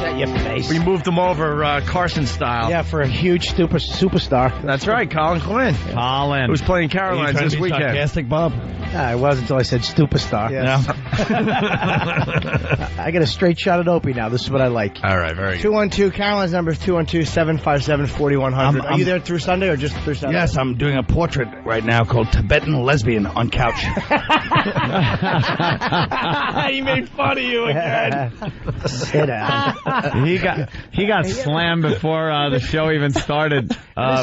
Set your face. We moved him over Carson style. Yeah, for a huge superstar. That's right, Colin Quinn. Colin. Who's playing Caroline's this weekend. Sarcastic, Bob? I was until I said superstar. Yeah. I get a straight shot at Opie now. This is what I like. All right, very good. 212, Caroline's number is 212-757-4100. Are you there through Sunday or just through Sunday? Yes, I'm doing a portrait right now called Tibetan Lesbian on Couch. He made fun of you again. Sit down. He got slammed before the show even started,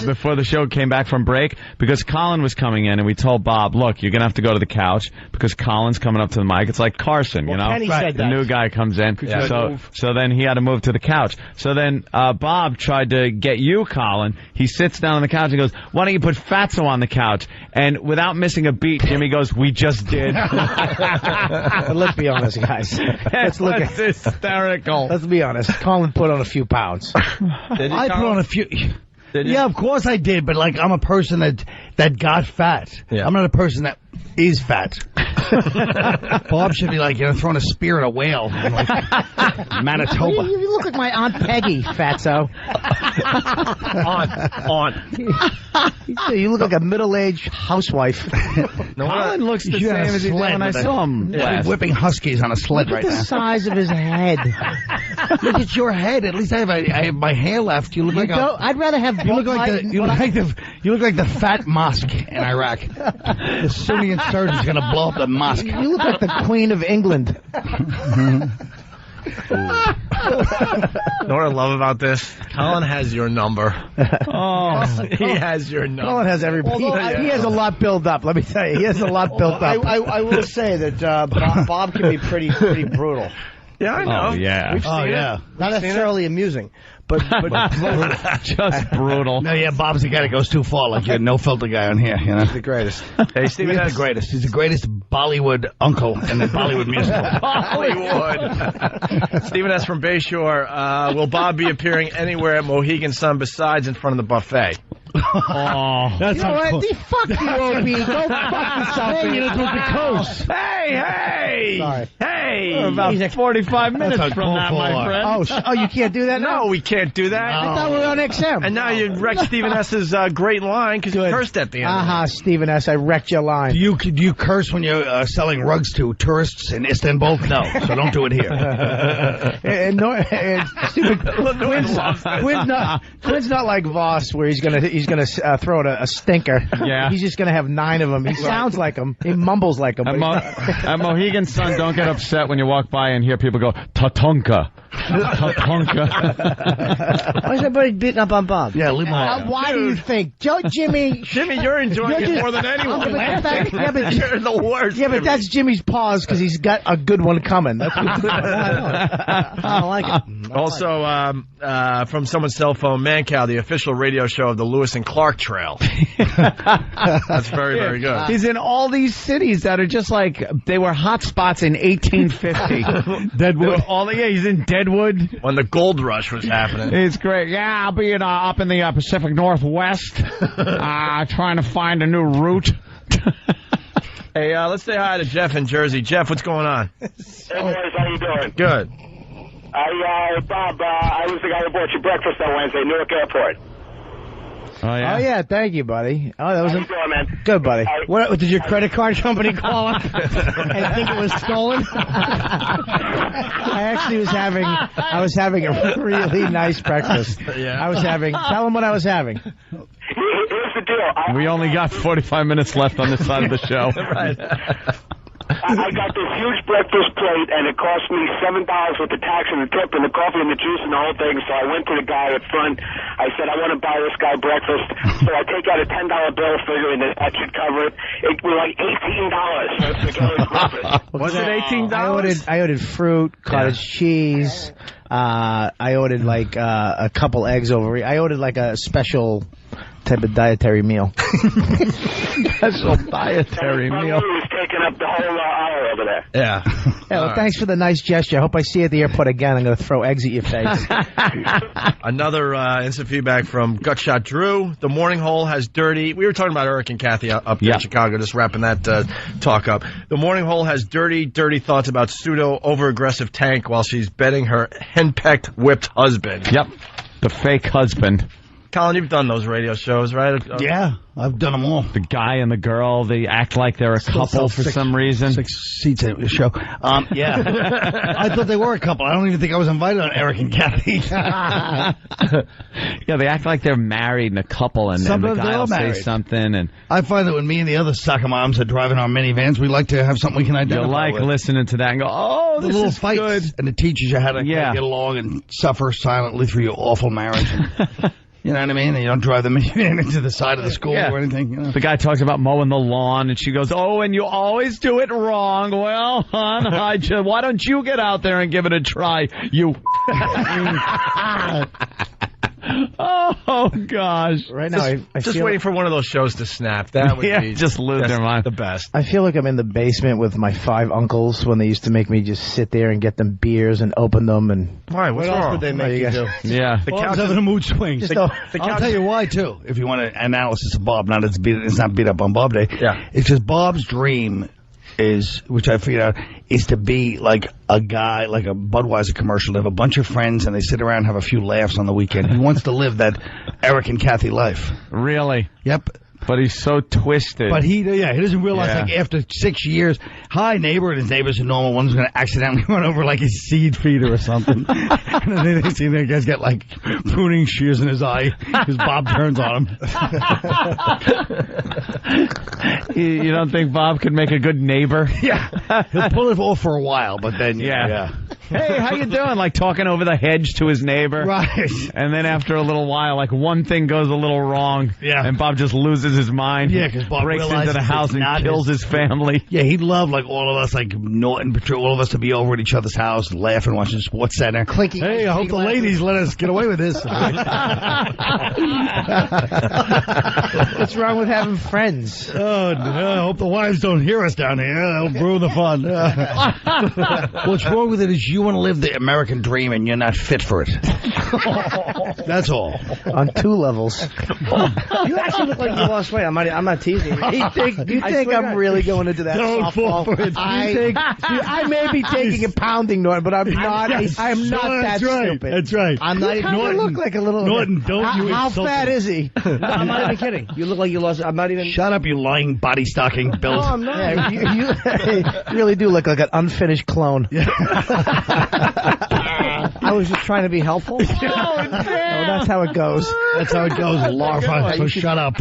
before the show came back from break, because Colin was coming in, and we told Bob, look, you're going to have to go to the couch because Colin's coming up to the mic. It's like Carson, you know? Kenny said the that. new guy comes in. So then he had to move to the couch. So then Bob tried to get you, Colin. He sits down on the couch and goes, why don't you put Fatso on the couch? And without missing a beat, Jimmy goes, we just did. Let's be honest, guys. Let's look at hysterical. Let's be honest. Colin put on a few pounds. I put on a few. Yeah, of course I did, but like I'm a person that got fat. Yeah. I'm not a person that is fat. Bob should be like, throwing a spear at a whale in like Manitoba. You look like my Aunt Peggy, Fatso. Aunt. You look like a middle-aged housewife. Colin looks the same as he did when I saw him. Yeah. Whipping huskies on a sled right Look at now. the size of his head. Look at your head. At least I have my hair left. You look like I'd rather have. You look like the fat mosque in Iraq. The Sunni insurgent's gonna blow up the mosque. You look like the Queen of England. You know what I love about this? Colin has your number. Oh, He has your number. Colin has everybody. He has a lot built up. Let me tell you, he has a lot built up. I will say that Bob can be pretty brutal. Yeah, I know. Oh, yeah. We've seen it. Not necessarily amusing, but just brutal. No, yeah, Bob's the guy that goes too far, like your no-filter guy on here, you know? the greatest. Hey, Stephen, He's the greatest. He's the greatest Bollywood uncle in the Bollywood musical. Hollywood. Stephen S. from Bayshore. Will Bob be appearing anywhere at Mohegan Sun besides in front of the buffet? Oh, That's You know what? Fuck you, Opie. Go fuck yourself. Hey, that's what the coast. Hey! Sorry. Hey! we're about 45 minutes That's from that, my friend. Oh, you can't do that now? No, we can't do that. I thought we were on XM. And now you wrecked Stephen S.'s great line because you cursed at the end. Stephen S., I wrecked your line. Do you curse when you're selling rugs to tourists in Istanbul? No, so don't do it here. and Stephen, Quinn's not like Voss, where he's gonna throw out a stinker. Yeah. He's just gonna have 9 of them. He sounds like him. He mumbles like him. At Mohegan Sun, don't get upset when you walk by and hear people go, Tatonka. Tatonka. Why is everybody beating up on Bob? Yeah, leave him alone. Why do you think? Jimmy, you're enjoying it more than anyone. yeah, but You're the worst. Yeah, but that's Jimmy's pause because he's got a good one coming. That's what I don't like it. Also, from someone's cell phone, Mancow, the official radio show of the Lewis and Clark Trail. That's very, very good. He's in all these cities that are just like, they were hot spots in 1850. Deadwood. He's in Deadwood. When the gold rush was happening. It's great. Yeah, I'll be up in the Pacific Northwest, trying to find a new route. Hey, let's say hi to Jeff in Jersey. Jeff, what's going on? Hey, boys, how you doing? Good. Bob, I was the guy who bought you breakfast on Wednesday, Newark Airport. Oh, yeah? Oh, yeah, thank you, buddy. Oh, that was How you doing, man? good, buddy. What did your credit card company call up and think it was stolen? I actually was having a really nice breakfast. Yeah. Tell them what I was having. Here's the deal. We only got 45 minutes left on this side of the show. Right. I got this huge breakfast plate, and it cost me $7 with the tax and the tip and the coffee and the juice and the whole thing. So I went to the guy at front. I said, I want to buy this guy breakfast. So I take out a $10 bill figuring that should cover it. It was like $18 for getting breakfast. Was it $18? I ordered fruit, cottage cheese. I ordered like a couple eggs over. I ordered like a special type of dietary meal. Special dietary meal. He was taking up the whole aisle over there. Yeah. Well, thanks for the nice gesture. I hope I see you at the airport again. I'm going to throw eggs at your face. Another instant feedback from Gutshot Drew. The morning hole has dirty. We were talking about Eric and Kathy up there in Chicago, just wrapping that talk up. The morning hole has dirty thoughts about pseudo over-aggressive Tank while she's betting her henpecked whipped husband. Yep. The fake husband. Colin, you've done those radio shows, right? Yeah, I've done them all. The guy and the girl, they act like they're a couple for some reason. 6 seats in the show. Yeah. I thought they were a couple. I don't even think I was invited on Eric and Kathy. Yeah, they act like they're married and a couple, and the guy will say something. And I find that when me and the other sucker moms are driving our minivans, we like to have something we can identify you like with. listening to that and go, oh, the this little is fights, good. and it teaches you how to get along and suffer silently through your awful marriage. You know what I mean? And you don't drive the minivan into the side of the school or anything. You know? The guy talks about mowing the lawn, and she goes, oh, and you always do it wrong. Well, hon, why don't you get out there and give it a try? You. Oh, gosh. Right now, I just feel waiting for one of those shows to snap. That would be just lose their mind. The best. I feel like I'm in the basement with my 5 uncles when they used to make me just sit there and get them beers and open them. And why? What's wrong? What else would they make you do? Yeah. The couch having a mood swing. I'll tell you why, too, if you want an analysis of Bob. It's not beat up on Bob Day. Yeah. It's just Bob's dream is, which I figured out, is to be like a guy, like a Budweiser commercial. They have a bunch of friends and they sit around and have a few laughs on the weekend. He wants to live that Eric and Kathy life. Really? Yep. But he's so twisted. But he doesn't realize, like, after 6 years, hi, neighbor, and his neighbor's a normal one, who's going to accidentally run over, like, his seed feeder or something. And then they see the guy's got, like, pruning shears in his eye because Bob turns on him. You don't think Bob could make a good neighbor? Yeah. He'll pull it off for a while, but then, Hey, how you doing? Like talking over the hedge to his neighbor. Right. And then after a little while, like one thing goes a little wrong. Yeah. And Bob just loses his mind. Yeah, because Bob breaks into the house and kills his family. Yeah, he'd love, like, all of us, like, Norton Patrol, all of us to be over at each other's house, laughing, watching Sports Center. Clinky. Hey, I hope the ladies let us get away with this. What's wrong with having friends? Oh, no, I hope the wives don't hear us down here. That'll ruin the fun. What's wrong with it is you want to live the American dream and you're not fit for it. That's all. On 2 levels. You actually look like you lost weight. I'm not teasing you. You think I'm really going into that Don't fall softball? for it. I may be taking a pounding, Norton, but I'm not. I'm not that stupid. That's right. I'm not even. Norton, look like a little. Norton, don't you How insult fat me. is he? No, I'm not even kidding. You look like you lost. I'm not even. Shut up, you lying body stocking Bill. No, I'm not. Yeah, you really do look like an unfinished clone. I was just trying to be helpful. Oh, that's how it goes. That's how it goes, larva. So shut up.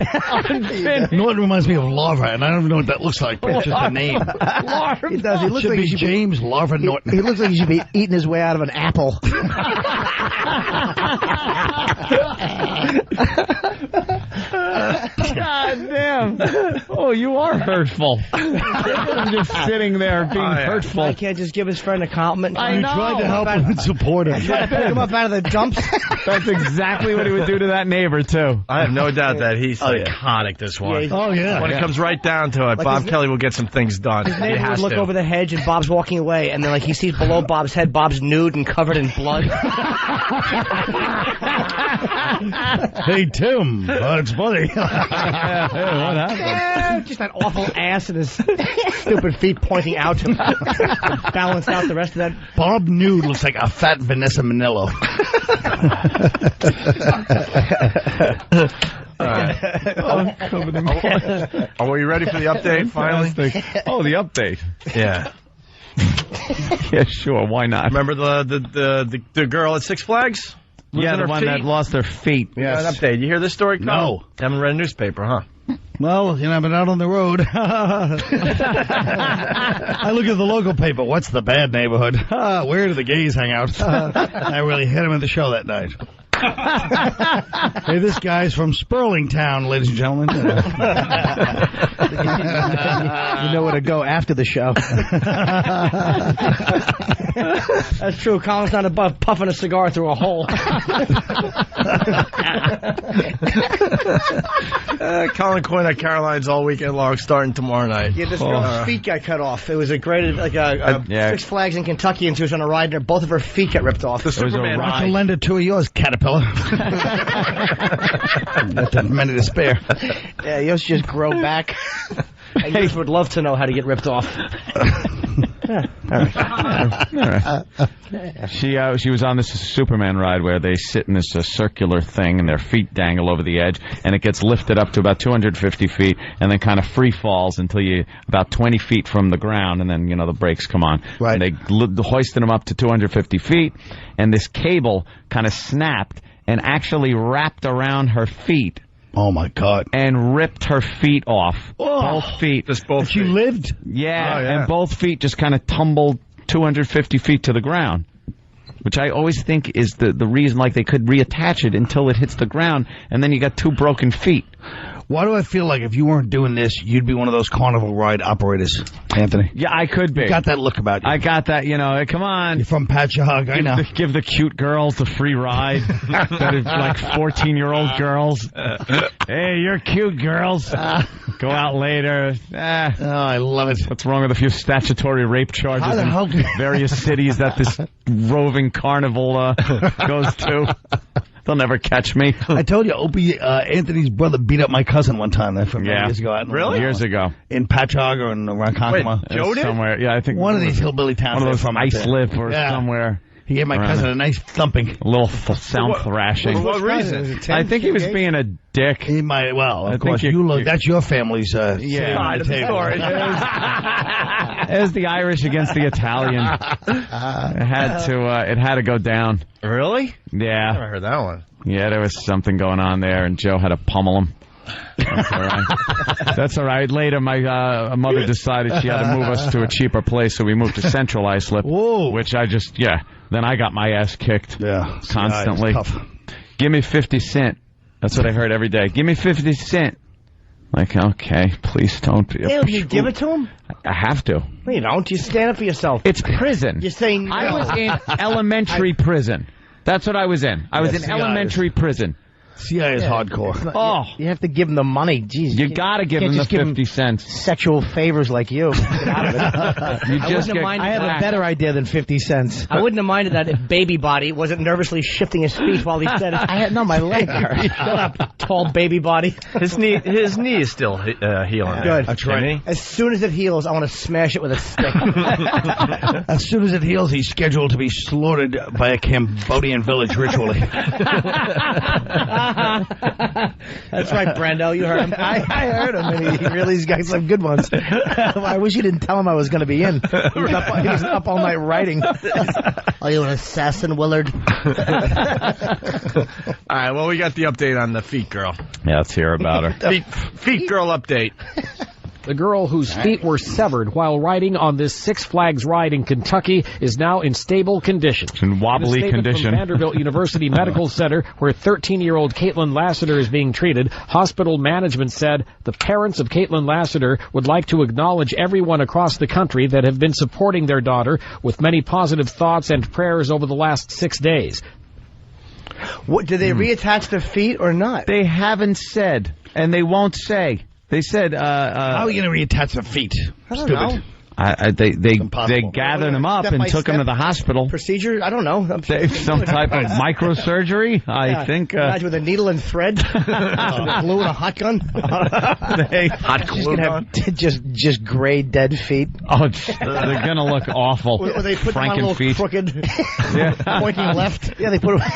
Norton reminds me of larva, and I don't even know what that looks like, but it's just a name. Larva. He does. He looks should like be James Larva Norton. He looks like he should be eating his way out of an apple. God damn. Oh, you are hurtful. I'm just sitting there being hurtful. I can't just give his friend a compliment. I know. You tried to help him and support him. Try to pick him up out of the dumps. That's exactly what he would do to that neighbor, too. I have no doubt that he's psychotic, this one. Oh, yeah. When it comes right down to it, Like Bob Kelly will get some things done. His He neighbor would has look to. over the hedge and Bob's walking away, and then like he sees below Bob's head, Bob's nude and covered in blood. Hey, Tim. It's funny. What happened? Just that awful ass and his stupid feet pointing out to balance out the rest of that. Bob Nude looks like a fat Vanessa Manillo. Are we ready for the update, finally? Oh, the update. Yeah. Yeah, sure. Why not? Remember the girl at Six Flags? Yeah, the one that lost her feet. Yes. An update. You hear this story, Colin? No. Haven't read a newspaper, huh? Well, you know, I've been out on the road. I look at the local paper. What's the bad neighborhood? Where do the gays hang out? I really hit him at the show that night. Hey, this guy's from Sperling Town, ladies and gentlemen. You know where to go after the show. That's true. Colin's not above puffing a cigar through a hole. Colin Quinn at Caroline's all weekend long, starting tomorrow night. Yeah, this girl's feet got cut off. It was a great, Six Flags in Kentucky, and she was on a ride, and both of her feet got ripped off. The Superman Why don't you lend it to yours, Caterpillar? That's a minute to spare. Yeah, yours just grow back. I just would love to know how to get ripped off. She was on this Superman ride where they sit in this circular thing and their feet dangle over the edge, and it gets lifted up to about 250 feet and then kind of free falls until you about 20 feet from the ground, and then the brakes come on. Right. And they hoisted them up to 250 feet, and this cable kind of snapped and actually wrapped around her feet. Oh, my God. And ripped her feet off. Both feet. Just both She feet. lived? Yeah, Oh, yeah, and both feet just kind of tumbled 250 feet to the ground. Which I always think is the reason, like, they could reattach it until it hits the ground, and then you got 2 broken feet. Why do I feel like if you weren't doing this, you'd be one of those carnival ride operators, Anthony? Yeah, I could be. You got that look about you. I got that, come on. You're from Patchogue, I know. Give the cute girls the free ride. That is like 14-year-old girls. Hey, you're cute, girls. Go out later. Oh, I love it. What's wrong with a few statutory rape charges How the hell in various cities that this roving carnival goes to? They'll never catch me. I told you, Opie, Anthony's brother beat up my cousin one time from years ago. Really? Years ago. In Patchogue or in Ronkonkoma. Wait, Joe did? Somewhere. Yeah, I think One of these hillbilly towns. one of those from Islip or somewhere. He gave my cousin a nice thumping. A little sound thrashing. For what reason? I think he was being a dick. He might, well, of course, think that's your family's side side of of the the table. story. It was the Irish against the Italian. It had to go down. Really? Yeah. I never heard that one. Yeah, there was something going on there, and Joe had to pummel him. That's all right. That's all right. Later, my mother decided she had to move us to a cheaper place, so we moved to Central Islip. Whoa. Which then I got my ass kicked. Yeah. Constantly. Yeah, it's tough. Give me 50 cents. That's what I heard every day. Give me 50 cents. Like, okay, please don't be. Hey, you give it to him? I have to. No, you don't. You stand up for yourself. It's prison. You're saying no. I was in elementary prison. That's what I was in. I was in elementary prison. CIA is hardcore. You have to give him the money. Jeez, You gotta give him the 50 cents. Sexual favors like you. Get out of it. I have a better idea than 50 cents. I wouldn't have minded that if Baby Body wasn't nervously shifting his feet while he said it. My leg hurt. Shut up, tall baby body. His knee is still healing. Good. That's right. As soon as it heals, I want to smash it with a stick. As soon as it heals, he's scheduled to be slaughtered by a Cambodian village ritually. That's right, Brando. You heard him. I heard him, and he really's got some good ones. I wish you didn't tell him I was going to be in. He was up all night writing. Are you an assassin, Willard? All right, well, we got the update on the feet girl. Yeah, let's hear about her. Feet girl update. The girl whose feet were severed while riding on this Six Flags ride in Kentucky is now in stable condition. In wobbly In a statement condition. From Vanderbilt University Medical Center, where 13-year-old Caitlin Lassiter is being treated, hospital management said the parents of Caitlin Lassiter would like to acknowledge everyone across the country that have been supporting their daughter with many positive thoughts and prayers over the last 6 days. What, did they reattach their feet or not? They haven't said, and they won't say. They said, how are you going to reattach their feet? I don't Stupid. know. They gathered him up and took him to the hospiol. Procedure? I don't know. Some type of microsurgery, I think. Imagine with a needle and thread, glue and a hot gun. Hot glue gun. Just gray dead feet. Oh, they're gonna look awful. Or they put them on a little feet. crooked, pointing left. Yeah, they put them.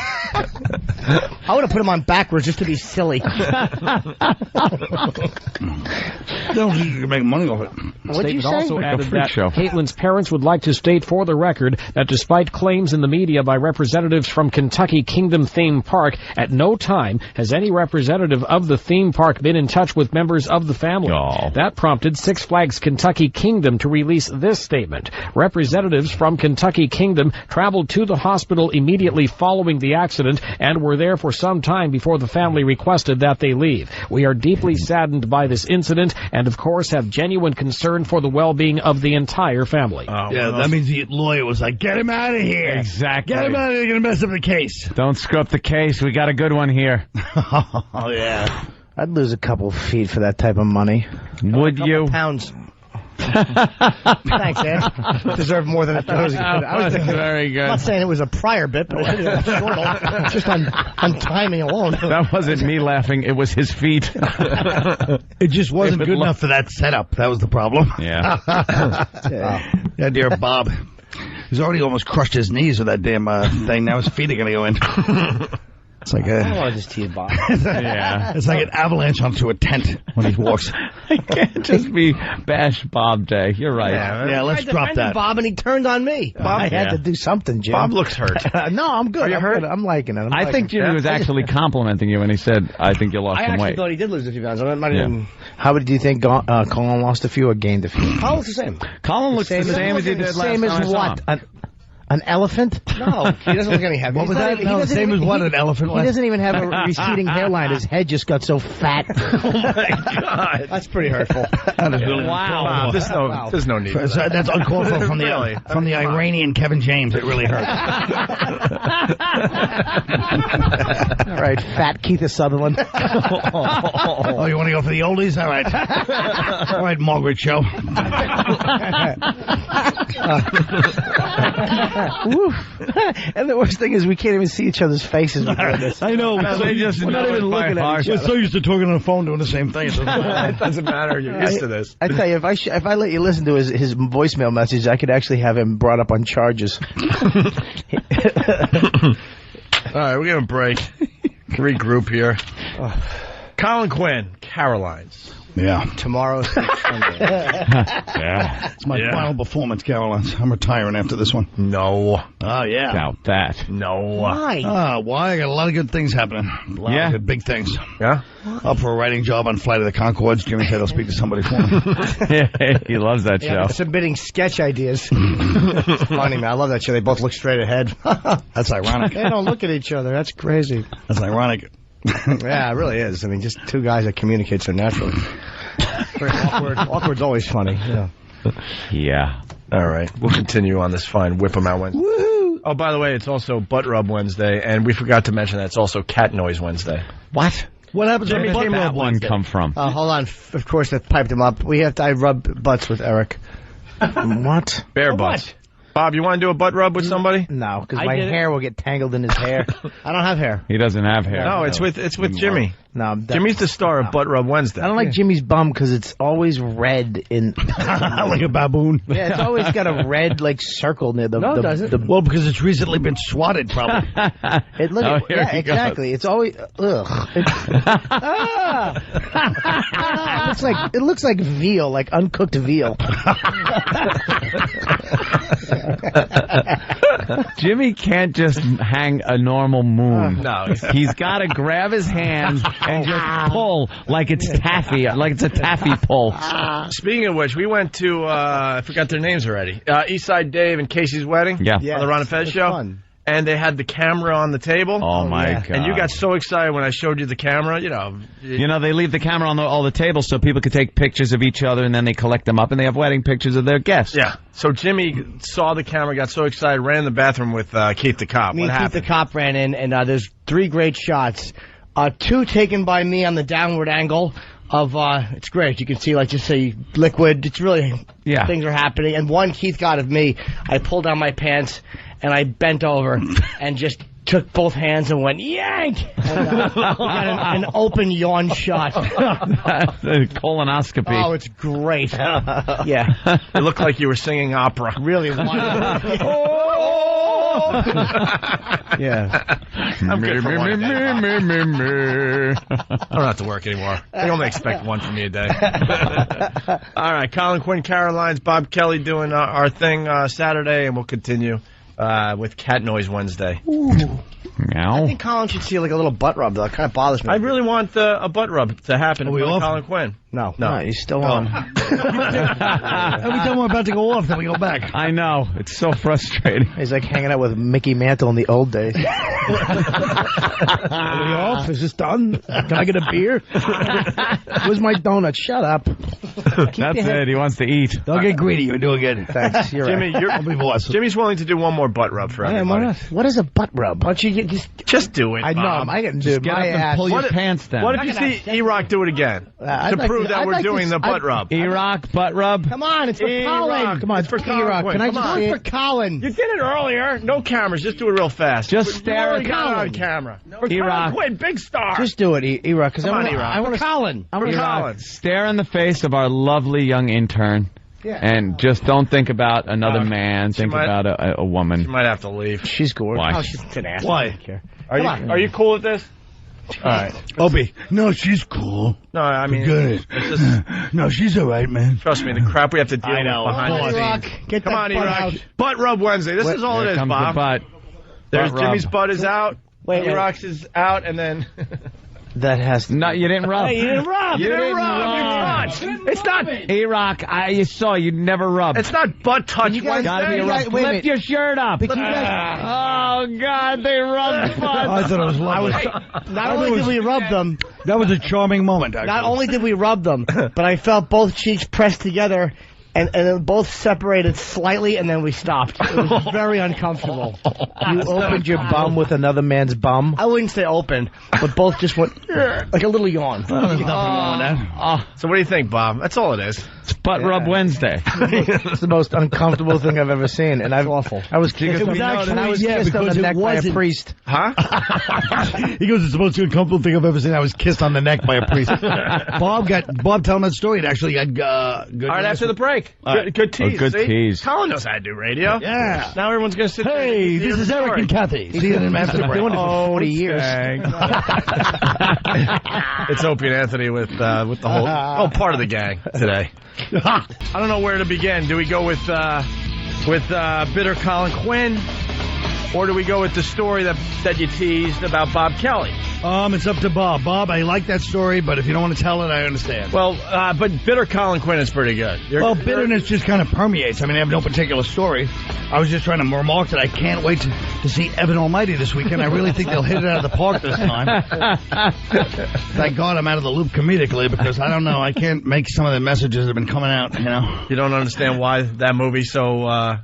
I would have put them on backwards just to be silly. Don't you can make money off it. What'd you say? Also added that show. Caitlin's parents would like to state for the record that despite claims in the media by representatives from Kentucky Kingdom Theme Park, at no time has any representative of the theme park been in touch with members of the family. Oh. That prompted Six Flags Kentucky Kingdom to release this statement. Representatives from Kentucky Kingdom traveled to the hospital immediately following the accident and were there for some time before the family requested that they leave. We are deeply saddened by this incident and, of course, have genuine concern for the well-being of the entire family. Yeah, that means the lawyer was like, get him out of here. Exactly. Get him out of here. You're going to mess up the case. Don't screw up the case. We got a good one here. Oh, yeah. I'd lose a couple feet for that type of money. Would you? Pounds. Thanks, Ed. Deserve more than it goes. I was thinking, very good. I'm not saying it was a prior bit, but just on timing alone. That wasn't me laughing. It was his feet. It just wasn't good enough for that setup. That was the problem. Yeah. Yeah, dear Bob. He's already almost crushed his knees with that damn thing. Now his feet are going to go in. It's like I don't want to just tease Bob. Yeah. It's like an avalanche onto a tent when he walks. It can't just be Bash Bob Day. You're right. Yeah, let's drop that. Bob, and he turned on me. I had to do something, Jim. Bob looks hurt. No, I'm good. Are you hurt? I'm liking it. I think Jimmy was actually complimenting you when he said, I think you lost I some actually weight. thought he did lose a few pounds. I'm not even... How do you think Colin lost a few or gained a few? Colin's the same. Colin looks the same as he did last time Same as I saw what? him. An elephant? No, he doesn't look any heavy. What was that? No, same as what, an elephant? He doesn't even have a receding hairline. His head just got so fat. Oh, my God. That's pretty hurtful. That is really Wow. There's no need for that. That's uncalled for from Really? the Iranian Kevin James. It really hurt. All right, fat Keith Sutherland. Oh, you want to go for the oldies? All right. All right, Margaret Show. And the worst thing is we can't even see each other's faces. I know. They just we're not know even it by looking at heart. each other. We're so used to talking on the phone doing the same thing. It doesn't matter. You're used to this. I tell you, if I let you listen to his voicemail message, I could actually have him brought up on charges. All right, we're going to break. Regroup here. Colin Quinn, Caroline's. Yeah. Tomorrow's Sunday. Yeah. It's my final performance, Caroline. I'm retiring after this one. No. Oh, yeah. Doubt that. No. Why? Why? I got a lot of good things happening. A lot of good big things. Yeah? Up for a writing job on Flight of the Conchords. Jimmy said he'll speak to somebody for me. He loves that show. Submitting sketch ideas. It's funny, man. I love that show. They both look straight ahead. That's ironic. They don't look at each other. That's crazy. That's ironic. Yeah, it really is. I mean, just two guys that communicate so naturally. Very awkward. Awkward's always funny. Yeah. Yeah. All right. We'll continue on this fine Whip 'em Out Wednesday. Woohoo! Oh, by the way, it's also Butt Rub Wednesday, and we forgot to mention that it's also Cat Noise Wednesday. What? What happens Where when did that one come from? Hold on. Of course, I piped him up. I rub butts with Eric. What? Bear butts. Bob, you want to do a butt rub with somebody? No, because my hair will get tangled in his hair. I don't have hair. He doesn't have hair. No, it's with Jimmy. No, Jimmy's the star of Butt Rub Wednesday. I don't like Jimmy's bum because it's always red in like a baboon. Yeah, it's always got a red circle near the. No, it doesn't. Well, because it's recently been swatted, probably. Exactly. It's always it looks like veal, like uncooked veal. Jimmy can't just hang a normal moon. No. He's got to grab his hand and just pull like it's taffy, like it's a taffy pull. Speaking of which, we went to, I forgot their names already, Eastside Dave and Casey's wedding. Yeah. On the Ron and Fez show. Fun. And they had the camera on the table. Oh, my God. And you got so excited when I showed you the camera, they leave the camera on all the tables so people could take pictures of each other, and then they collect them up, and they have wedding pictures of their guests. Yeah. So Jimmy saw the camera, got so excited, ran in the bathroom with Keith the Cop. Me what and happened? Keith the Cop ran in, and there's 3 great shots. 2 taken by me on the downward angle of, it's great. You can see, just say, liquid. It's really, things are happening. And 1 Keith got of me. I pulled down my pants, and I bent over and just took both hands and went, yank! And got an open yawn shot. Colonoscopy. Oh, it's great. Yeah. It looked like you were singing opera. Really wild. Yeah. I'm good for one a day. I don't have to work anymore. They only expect one from me a day. All right, Colin, Quinn, Caroline's, Bob Kelly doing our thing Saturday, and we'll continue with Cat Noise Wednesday. Ooh. Meow. I think Colin should see like a little butt rub, though. It kind of bothers me. I really want a butt rub to happen with Colin Quinn. No, he's still on. Every time we're about to go off, then we go back. I know. It's so frustrating. He's like hanging out with Mickey Mantle in the old days. Are we off? Is this done? Can I get a beer? Where's my donut? Shut up. That's it. He wants to eat. Don't get greedy. You're doing good. Thanks. You're Jimmy, right. Jimmy's willing to do one more butt rub for everybody. What is a butt rub? Why don't you just do it, I know. Bob. I can do Just it. get My up and ass. pull your pants down. What if you see E-Rock do it again? To prove that we're doing the butt rub. E-Rock, butt rub. Come on, it's for Colin. Come on, it's for Colin. Can I just see it? For Colin. You did it earlier. No cameras. Just do it real fast. Just stare at Colin on camera. For E-Rock. Colin Quinn, big star. Just do it, E-Rock. Come on, E-Rock. I want to Colin. I want Colin. Stare in the face of our lovely young intern. Yeah. And just don't think about another man. Think about a woman. She might have to leave. She's gorgeous. Why? Oh, she's an ass. Why? I don't care. Are you cool with this? All right. Opie. No, she's cool. No, I mean, Good. No, she's all right, man. Trust me, the crap we have to deal with behind the E-Rock, scenes. get Come that on, butt E-Rock. out. Butt rub Wednesday. This is all Here it is, comes Bob. the butt. There's Butt Jimmy's rub. butt is out. Wait. E-Rock's is out, and then... That has to... No, you didn't rub. Hey, you didn't rub. You didn't rub. It's not... E-Rock, you saw you never rubbed. It's not butt touch You guys- Gotta be a Wednesday. rub. wait a Lift minute. your shirt up. But you guys- Oh, God, they rubbed butt. I thought it was lovely. Not only did we rub them, That was a charming moment, actually. not only did we rub them, but I felt both cheeks pressed together, and then both separated slightly, and then we stopped. It was very uncomfortable. You opened your bum with another man's bum? I wouldn't say open, but both just went like a little yawn. There's nothing wrong with that. So what do you think, Bob? That's all it is. It's butt rub Wednesday. It's the most uncomfortable thing I've ever seen, and awful. I was kissed, It was actually- I was yeah, kissed on the because it neck by a wasn't- priest. Huh? He goes, it's the most uncomfortable thing I've ever seen. I was kissed on the neck by a priest. Bob telling that story. It actually got good. All right, after the break. Good tease. good see? tease. Colin knows how to do radio. Yeah. Now everyone's going to sit there. Hey, and hear this is the Eric story. and Kathy. See you in after the Been break. doing it for 40 years. It's Opie and Anthony with the whole part of the gang today. I don't know where to begin. Do we go with bitter Colin Quinn, or do we go with the story that you teased about Bob Kelly? It's up to Bob. Bob, I like that story, but if you don't want to tell it, I understand. Well, but bitter Colin Quinn is pretty good. Bitterness just kind of permeates. I mean, I have no particular story. I was just trying to remark that I can't wait to see Evan Almighty this weekend. I really think they'll hit it out of the park this time. Thank God I'm out of the loop comedically, because I don't know. I can't make some of the messages that have been coming out, you know. You don't understand why that movie's so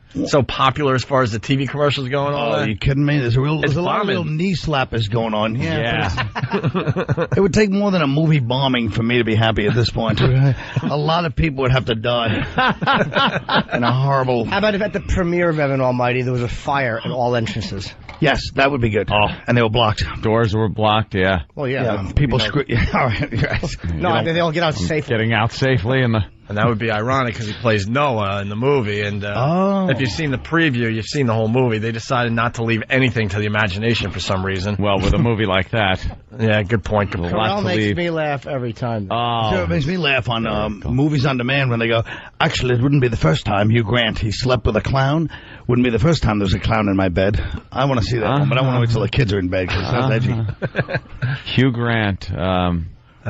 popular as far as the TV commercials going on. Oh, are you kidding me? There's a lot of bombing. real knee slappers going on. Yeah. It would take more than a movie bombing for me to be happy at this point. A lot of people would have to die in a horrible... How about if at the premiere of Evan Almighty there was a fire at all entrances? Yes, that would be good. Oh, and they were blocked. Doors were blocked, yeah. Well, yeah. People screw... Yeah, all right, yes. No, they all get out safely. Getting out safely in the... And that would be ironic because he plays Noah in the movie. And if you've seen the preview, you've seen the whole movie. They decided not to leave anything to the imagination for some reason. Well, with a movie like that. Yeah, good point. Good A point. lot Carell to makes leave. me laugh every time. So it makes me laugh on movies on demand when they go, actually, it wouldn't be the first time Hugh Grant, he slept with a clown. Wouldn't be the first time there was a clown in my bed. I want to see that one, but I want to wait till the kids are in bed because that's edgy. Hugh Grant,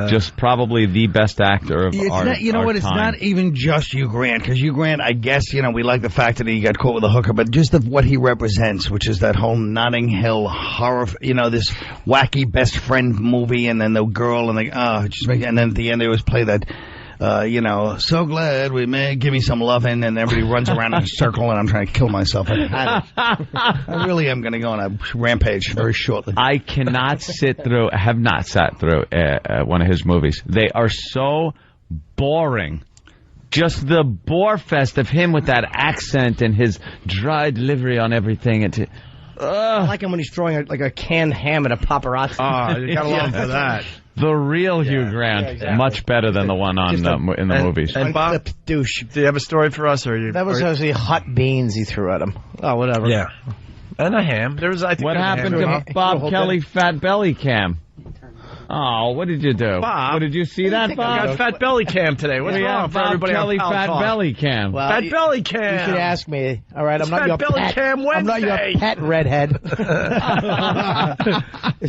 just probably the best actor of our not, you know our what? It's time. not even just Hugh Grant, because Hugh Grant, I guess, we like the fact that he got caught with a hooker, but just what he represents, which is that whole Notting Hill horror, this wacky best friend movie, and then the girl, and and then at the end they always play that. So glad we may give me some loving, and everybody runs around in a circle, and I'm trying to kill myself. I really am going to go on a rampage very shortly. I cannot have not sat through one of his movies. They are so boring. Just the bore fest of him with that accent and his dry delivery on everything. I like him when he's throwing a canned ham at a paparazzi. Oh, you got along for that. The real Hugh Grant, exactly. much better than the one on in the movies. And Bob, Unclipped douche. do you have a story for us? Or you? That was actually hot beans he threw at him. Oh, whatever. Yeah. And a ham. There was, I think, What happened to Bob Kelly Fat Belly Cam? Oh, what did you do? Bob. What, did you see that, Bob? I got Fat Belly Cam today. What's wrong for Bob everybody Kelly on Fat Talk? Belly Cam. Well, Fat Belly Cam. You should ask me. All right, I'm not Fat your Belly pet. Cam I'm not your Wednesday. pet redhead.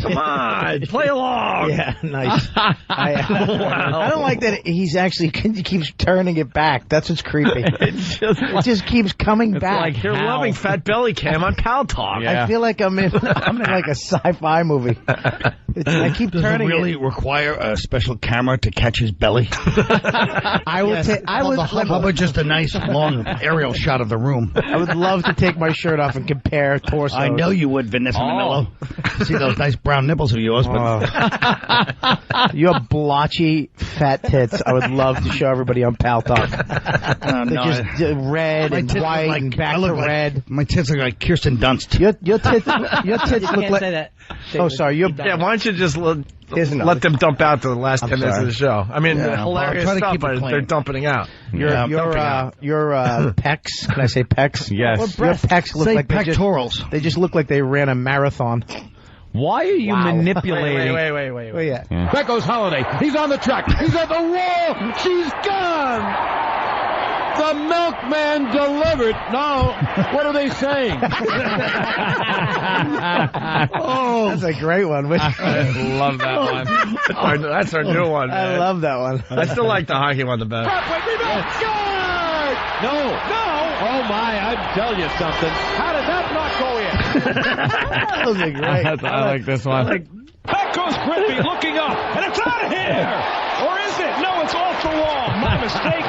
Come on, play along. Yeah, nice. I don't like that he's actually he keeps turning it back. That's what's creepy. It just keeps coming back. like You're Hal. loving Fat Belly Cam on Pal Talk. Yeah. I feel like I'm in like a sci-fi movie. I keep Does it turning really require a special camera to catch his belly? I would How about just a nice long aerial shot of the room? I would love to take my shirt off and compare torsos. I know you would, Vanessa Manillo. See those nice brown nipples of yours, but your blotchy fat tits. I would love to show everybody on Pal Talk. They're just red and white and back to red. My tits look like Kirsten Dunst. Your tits look like. Say that. Oh, sorry. Yeah, why don't you just let them dump out the last 10 minutes of the show? I mean, hilarious try to stuff, keep it but clean. they're dumping out. Your pecs. Can I say pecs? Yes. Your pecs look Say like pectorals. they just look like they ran a marathon. Why are you manipulating? Wait. Yeah. Back goes Holiday. He's on the track. He's at the wall. She's gone. The milkman delivered. Now, what are they saying? Oh, that's a great one. I love that one. That's our new one, man. I love that one. I still like the hockey one the best. No. Oh, my, I'd tell you something. How did that not go in? Those are great. I like this one. Back goes Griffey looking up, and it's out of here! Or is it? No, it's off the wall. My mistake.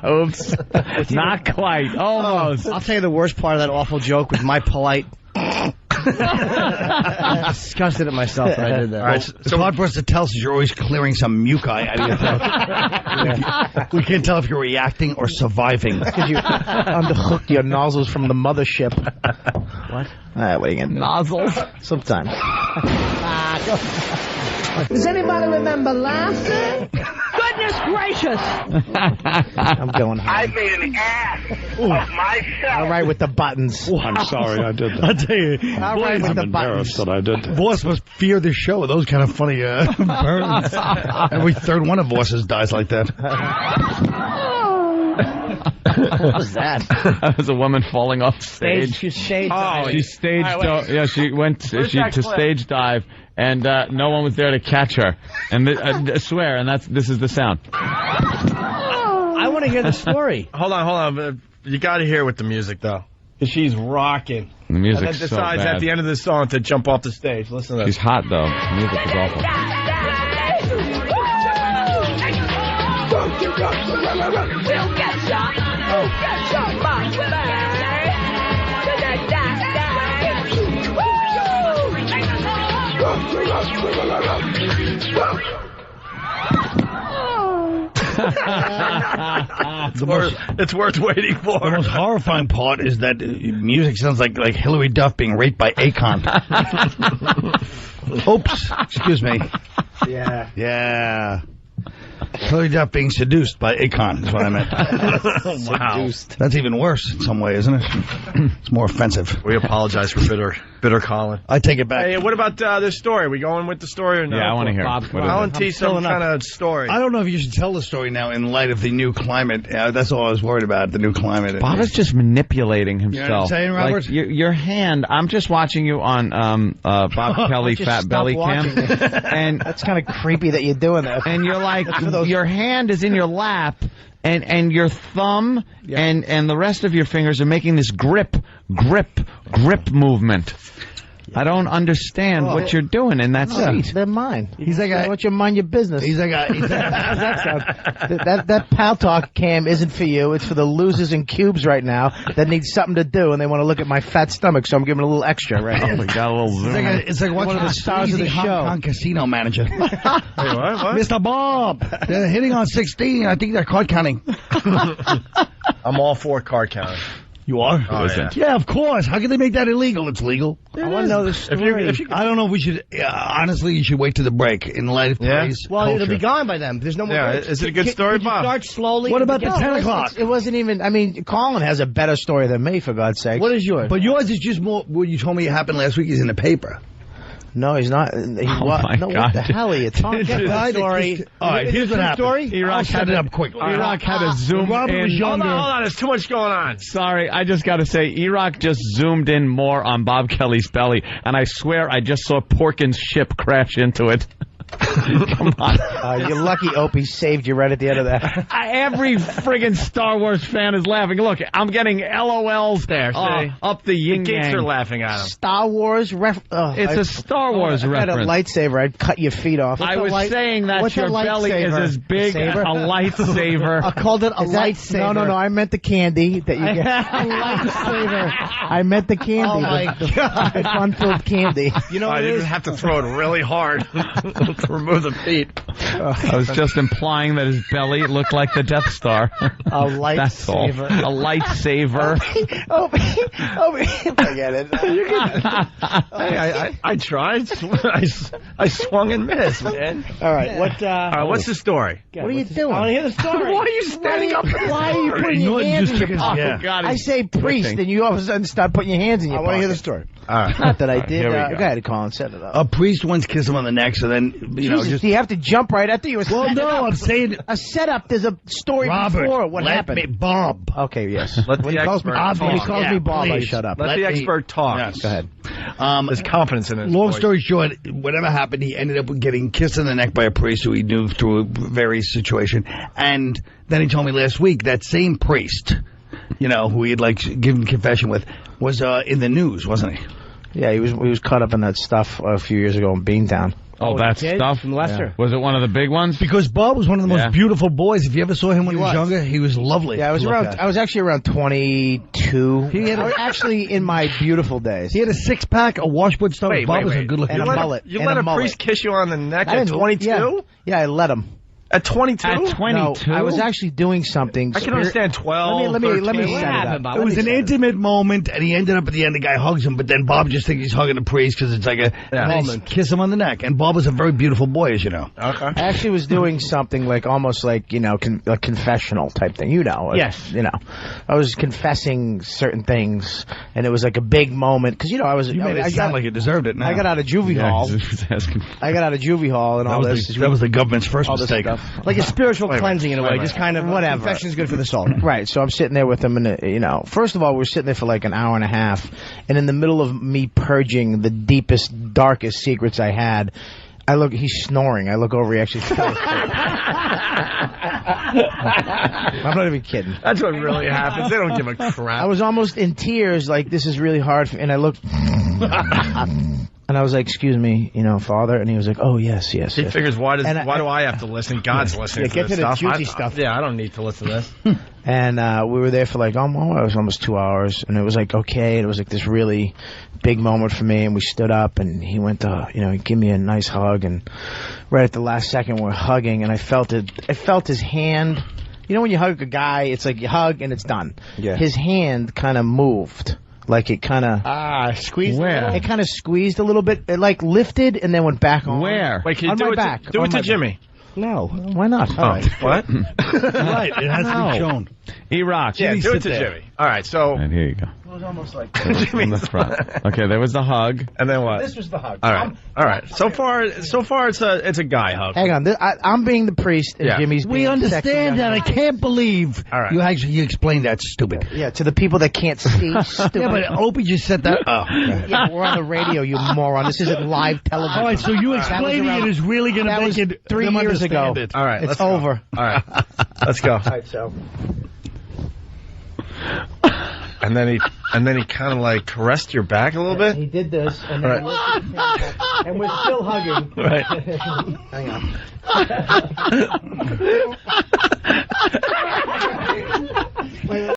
Oops. Not quite. Almost. I'll tell you the worst part of that awful joke was my polite. I'm disgusted at myself that I did that. All right, It's hard for us to tell since you're always clearing some muci out of your throat. We can't tell if you're reacting or surviving. Because you unhook your nozzles from the mothership. What? What are you gonna do? Nozzles. Sometimes. Does anybody remember laughter? Goodness gracious! I'm going home. I made an ass of myself. All right with the buttons. I'm sorry I did that. I'll tell you. All right with the buttons. that I did that. Voss must fear the show. Those kind of funny burns. Every third one of Voss's dies like that. What was that? That was a woman falling off stage. She staged. She stage dove. She went to stage dive, and no one was there to catch her. And I swear, and this is the sound. I want to hear the story. Hold on. You got to hear with the music, though. Because she's rocking. The And music's then so decides bad. at the end of the song to jump off the stage. Listen to this. She's hot though. The music is awful. It's worth waiting for. The most horrifying part is that music sounds like Hillary Duff being raped by Akon. Oops. Excuse me. Yeah. Hillary Duff being seduced by Akon is what I meant. Wow. That's even worse in some way, isn't it? It's more offensive. We apologize for bitter Colin. I take it back. Hey, what about this story? Are we going with the story or no? Yeah, I want to hear. Bob, What come is on. it? Colin T. some kind of story. I don't know if you should tell the story now in light of the new climate. That's all I was worried about, the new climate. Bob is just manipulating You know what I'm himself. saying, Robert? Like your hand. I'm just watching you on Bob Kelly Just Fat stop Belly Cam, watching it. and That's kind of creepy that you're doing that. and you're like your hand is in your lap, and your thumb and the rest of your fingers are making this grip movement. I don't understand what you're doing in that seat. They're mine. He's like Why don't you mind your business? He's like How's that sound? That Pal Talk Cam isn't for you. It's for the losers in cubes right now that need something to do and they want to look at my fat stomach, so I'm giving a little extra right here. We got a little zoom. it's like watching One of the stars of the Hong show. Kong casino manager. Hey, what? Mr. Bob, they're hitting on 16. I think they're card counting. I'm all for card counting. You are? Oh, yeah. Yeah, of course. How can they make that illegal? It's legal. I want to know the story. I don't know if we should, honestly, you should wait to the break in light of praise. Well, culture. it'll be gone by then. There's no more breaks. Is it a good story, Could you Bob? start slowly. What about the No, 10 o'clock? It wasn't even, I mean, Colin has a better story than me, for God's sake. What is yours? But yours is just more, what you told me happened last week is in the paper. No, he's not. my What God. the hell are you talking Get about? the story. All right, here's what happened. Story? I'll set it up quickly. Iraq had to zoom Robert in. was Hold younger. on, there's too much going on. Sorry, I just got to say, Iraq just zoomed in more on Bob Kelly's belly, and I swear I just saw Porkins' ship crash into it. Come on. You're lucky Opie saved you right at the end of that. Every friggin' Star Wars fan is laughing. Look, I'm getting LOLs There, see? up the yin Geeks yang. are laughing at him. Star Wars It's a Star Wars I had a reference. lightsaber. I'd cut your feet off. I was saying that what's a your belly is lightsaber? as big as a lightsaber. I called it a Is that- lightsaber. No. I meant the candy that you get. A lightsaber. I meant the candy. Oh, my the fun-filled candy. You know I what it didn't is? have to throw it really hard to remove the feet. I was just implying that his belly looked like the Death Star. A That's all. lightsaber. A lightsaber. Forget it. Hey, I tried. I swung and missed, man. All right. What? All right, what's the story? What are you doing? I want to hear the story. Why are you standing up? Why are you putting your hands in your pocket? Yeah. God, I say priest, and you all of a sudden start putting your hands in your I pocket. want to hear the story. All right. Not that I did. here we Go go. ahead, Colin. Set it up. A priest once kissed him on the neck, so then, Jesus, do you have to jump right after you? Well, no, I'm saying, A setup. There's a story Robert, before. What let happened? me, Bob. Okay, yes. Let When the he calls me, expert when he talk. calls me Bob, I please. shut up. Let the expert talk. Yes. Go ahead. There's confidence in it. Long story short, whatever happened, he ended up getting kissed in the neck by a priest who he knew through a various situation. And then he told me last week that same priest, who he had given confession with, was in the news, wasn't he? Yeah, he was caught up in that stuff a few years ago in Beantown. Oh, that kid stuff? from Leicester. Was it one of the big ones? Because Bob was one of the most Yeah. beautiful boys. If you ever saw him when he was younger, he was lovely. Yeah, I was to look around. at. I was actually around 22. He had I was actually in my beautiful days. He had a six-pack, a washboard stomach. Wait, Bob wait, was a wait. good-looking And a guy. mullet. You and let a mullet. priest kiss you on the neck I at didn't- 22? Yeah, I let him. At 22? At 22? No, I was actually doing something. I can understand 12. Let me 13. set it up. It was an intimate moment, and he ended up at the end. The guy hugs him, but then Bob just thinks he's hugging the priest because it's like a moment. Kiss him on the neck. And Bob was a very beautiful boy, as you know. Okay. I actually was doing something almost like a confessional type thing. Yes. I was confessing certain things, and it was like a big moment because I was. You made it sound like you deserved it. Now. I got out of juvie hall. I got out of juvie hall and all this. That was the government's first all this mistake. stuff. Like a spiritual cleansing in a way. wait. Just kind of Whatever. confession's good for the soul. Right, so I'm sitting there with him, and first of all, we're sitting there for like an hour and a half, and in the middle of me purging the deepest, darkest secrets I had, he's snoring. I look over, he actually fell asleep. I'm not even kidding. That's what really happens. They don't give a crap. I was almost in tears, like, this is really hard, and I looked, and I was like, excuse me, Father, and he was like, oh, yes. He figures, why do I have to listen? God's listening to get this to the stuff. juicy stuff. Yeah, I don't need to listen to this. And we were there for it was almost 2 hours, and it was like, okay, and it was like this really big moment for me, and we stood up, and he went to, he gave me a nice hug, and right at the last second we're hugging, and I felt his hand. When you hug a guy, it's like you hug and it's done. Yeah. His hand kind of moved. Like it kind of squeezed. Where? It kind of squeezed a little bit. It lifted and then went back on. Where? Wait, can you On do my it back. do On it to my Jimmy? No. Why not? Oh, what? Right, it has to be shown. Iraq. Yeah, do it to sit there. Jimmy. All right, so And here you go. It was almost like On the front. Okay, there was the hug. and then what? this was the hug. All right. So far it's a guy hug. Hang on. I'm being the priest and Yeah. Jimmy's being We the understand sexy that. I young can't believe All right. you explained that stupid. man. Yeah, to the people that can't see. Stupid. Yeah, but Opie just said that. Oh. Yeah, we're on the radio, you moron. This isn't live television. All right, so you That was explaining around- it is really going to that make was it 3 them years ago. understand it. All right, It's let's go. over. All right. Let's go. All right, so And then he kind of caressed your back a little bit. he did this, and then he lifted his hand back, and we're still hugging. Right. Hang on.